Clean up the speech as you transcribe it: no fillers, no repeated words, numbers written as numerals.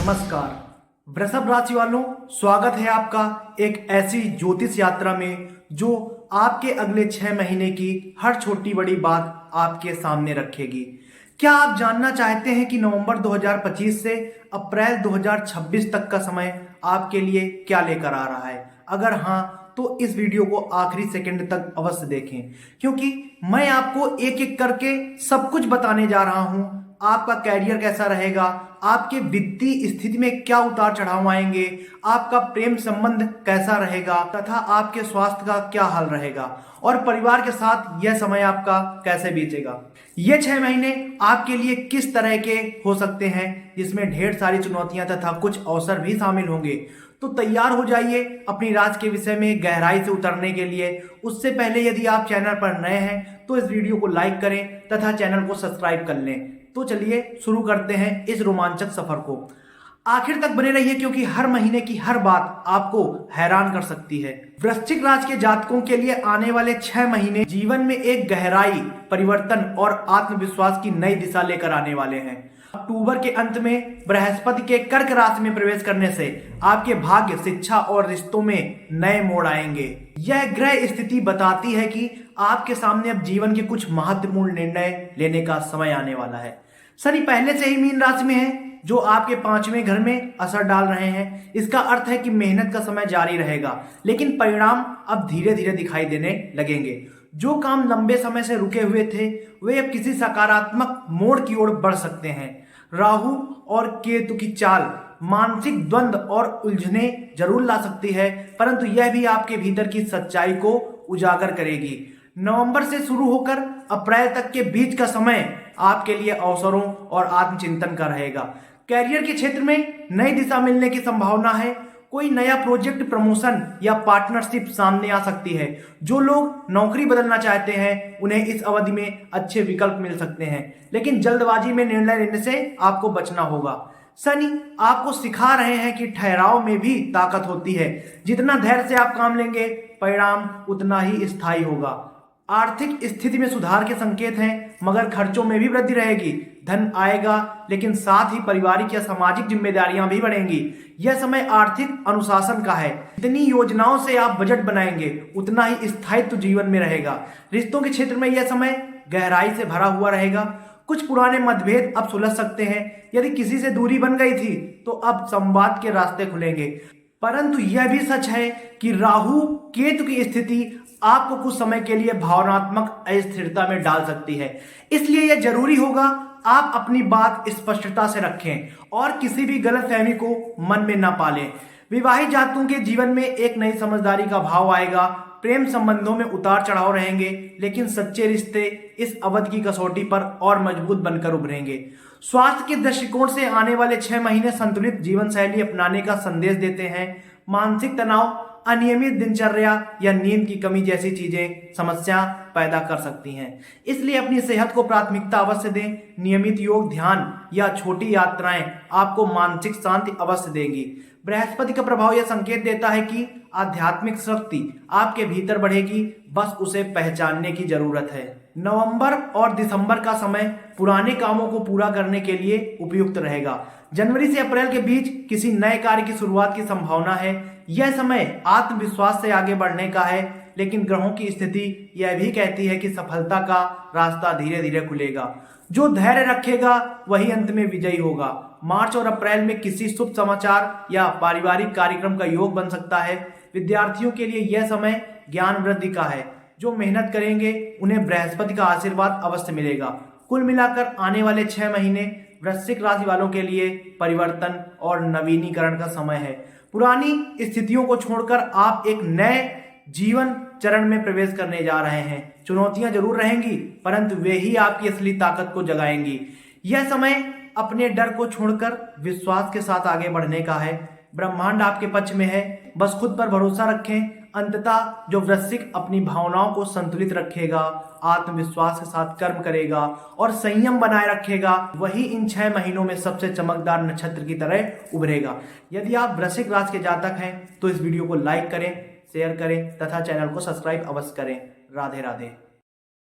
नमस्कार वृषभ राशि वालों, स्वागत है आपका एक ऐसी ज्योतिष यात्रा में जो आपके अगले 6 महीने की हर छोटी बड़ी बात आपके सामने रखेगी। क्या आप जानना चाहते हैं कि नवंबर 2025 से अप्रैल 2026 तक का समय आपके लिए क्या लेकर आ रहा है? अगर हाँ, तो इस वीडियो को आखिरी सेकंड तक अवश्य देखें, क्योंकि मैं आपको एक एक करके सब कुछ बताने जा रहा हूं। आपका कैरियर कैसा रहेगा, आपके वित्तीय स्थिति में क्या उतार चढ़ाव आएंगे, आपका प्रेम संबंध कैसा रहेगा तथा आपके स्वास्थ्य का क्या हाल रहेगा और परिवार के साथ यह समय आपका कैसे बीतेगा। ये 6 महीने आपके लिए किस तरह के हो सकते हैं, जिसमें ढेर सारी चुनौतियां तथा कुछ अवसर भी शामिल होंगे। तो तैयार हो जाइए अपनी राज के विषय में गहराई से उतरने के लिए। उससे पहले यदि आप चैनल पर नए हैं तो इस वीडियो को लाइक करें तथा चैनल को सब्सक्राइब कर लें। तो चलिए शुरू करते हैं इस रोमांचक सफर को। आखिर तक बने रहिए, क्योंकि हर महीने की हर बात आपको हैरान कर सकती है। वृश्चिक राशि के जातकों के लिए आने वाले 6 महीने जीवन में एक गहराई, परिवर्तन और आत्मविश्वास की नई दिशा लेकर आने वाले हैं। अक्टूबर के अंत में बृहस्पति के कर्क राशि में प्रवेश करने से आपके भाग्य, शिक्षा और रिश्तों में नए मोड़ आएंगे। यह ग्रह स्थिति बताती है कि आपके सामने अब जीवन के कुछ महत्वपूर्ण निर्णय लेने का समय आने वाला है। शनि पहले से ही मीन राशि में है, जो आपके 5वें घर में असर डाल रहे हैं। इसका अर्थ है कि मेहनत का समय जारी रहेगा, लेकिन परिणाम अब धीरे धीरे दिखाई देने लगेंगे। जो काम लंबे समय से रुके हुए थे वे अब किसी सकारात्मक मोड़ की ओर बढ़ सकते हैं। राहु और केतु की चाल मानसिक द्वंद्व और उलझने जरूर ला सकती है, परंतु यह भी आपके भीतर की सच्चाई को उजागर करेगी। नवंबर से शुरू होकर अप्रैल तक के बीच का समय आपके लिए अवसरों और आत्मचिंतन का रहेगा। कैरियर के क्षेत्र में नई दिशा मिलने की संभावना है। कोई नया प्रोजेक्ट, प्रमोशन या पार्टनरशिप सामने आ सकती है। जो लोग नौकरी बदलना चाहते हैं उन्हें इस अवधि में अच्छे विकल्प मिल सकते हैं, लेकिन जल्दबाजी में निर्णय लेने से आपको बचना होगा। शनि आपको सिखा रहे हैं कि ठहराव में भी ताकत होती है। जितना धैर्य से आप काम लेंगे, परिणाम उतना ही स्थायी होगा। आर्थिक स्थिति में सुधार के संकेत हैं, मगर खर्चों में भी वृद्धि रहेगी। धन आएगा, लेकिन साथ ही पारिवारिक या सामाजिक जिम्मेदारियां भी बढ़ेंगी। यह समय आर्थिक अनुशासन का है। जितनी योजनाओं से आप बजट बनाएंगे, उतना ही स्थायित्व जीवन में रहेगा। रिश्तों के क्षेत्र में यह समय गहराई से भरा हुआ रहेगा। कुछ पुराने मतभेद अब सुलझ सकते हैं। यदि किसी से दूरी बन गई थी तो अब संवाद के रास्ते खुलेंगे। परंतु यह भी सच है कि राहु केतु की स्थिति आपको कुछ समय के लिए भावनात्मक अस्थिरता में डाल सकती है। इसलिए यह जरूरी होगा आप अपनी बात स्पष्टता से रखें और किसी भी गलतफहमी को मन में न पालें। विवाहित जातकों के जीवन में एक नई समझदारी का भाव आएगा। प्रेम संबंधों में उतार चढ़ाव रहेंगे, लेकिन सच्चे रिश्ते इस अवधि की कसौटी पर और मजबूत बनकर उभरेंगे। स्वास्थ्य के दृष्टिकोण से आने वाले 6 महीने संतुलित जीवन शैली अपनाने का संदेश देते हैं। मानसिक तनाव, अनियमित दिनचर्या या नींद की कमी जैसी चीजें समस्या पैदा कर सकती हैं। इसलिए अपनी सेहत को प्राथमिकता अवश्य दें। नियमित योग, ध्यान या छोटी यात्राएं आपको मानसिक शांति अवश्य देंगी। बृहस्पति का प्रभाव यह संकेत देता है कि आध्यात्मिक शक्ति आपके भीतर बढ़ेगी, बस उसे पहचानने की जरूरत है। नवंबर और दिसंबर का समय पुराने कामों को पूरा करने के लिए उपयुक्त रहेगा। जनवरी से अप्रैल के बीच किसी नए कार्य की शुरुआत की संभावना है। यह समय आत्मविश्वास से आगे बढ़ने का है, लेकिन ग्रहों की स्थिति यह भी कहती है कि सफलता का रास्ता धीरे धीरे खुलेगा। जो धैर्य रखेगा वही अंत में विजयी होगा। मार्च और अप्रैल में किसी शुभ समाचार या पारिवारिक कार्यक्रम का योग बन सकता है। विद्यार्थियों के लिए यह समय ज्ञान वृद्धि का है। जो मेहनत करेंगे उन्हें बृहस्पति का आशीर्वाद अवश्य मिलेगा। कुल मिलाकर आने वाले 6 महीने वृश्चिक राशि वालों के लिए परिवर्तन और नवीनीकरण का समय है। पुरानी स्थितियों को छोड़कर आप एक नए जीवन चरण में प्रवेश करने जा रहे हैं। चुनौतियां जरूर रहेंगी, परंतु वे ही आपकी असली ताकत को जगाएंगी। यह समय अपने डर को छोड़कर विश्वास के साथ आगे बढ़ने का है। ब्रह्मांड आपके पक्ष में है, बस खुद पर भरोसा रखें। अंततः जो वृश्चिक अपनी भावनाओं को संतुलित रखेगा, आत्मविश्वास के साथ कर्म करेगा और संयम बनाए रखेगा, वही इन 6 महीनों में सबसे चमकदार नक्षत्र की तरह उभरेगा। यदि आप वृश्चिक राशि के जातक हैं तो इस वीडियो को लाइक करें, शेयर करें तथा चैनल को सब्सक्राइब अवश्य करें। राधे राधे।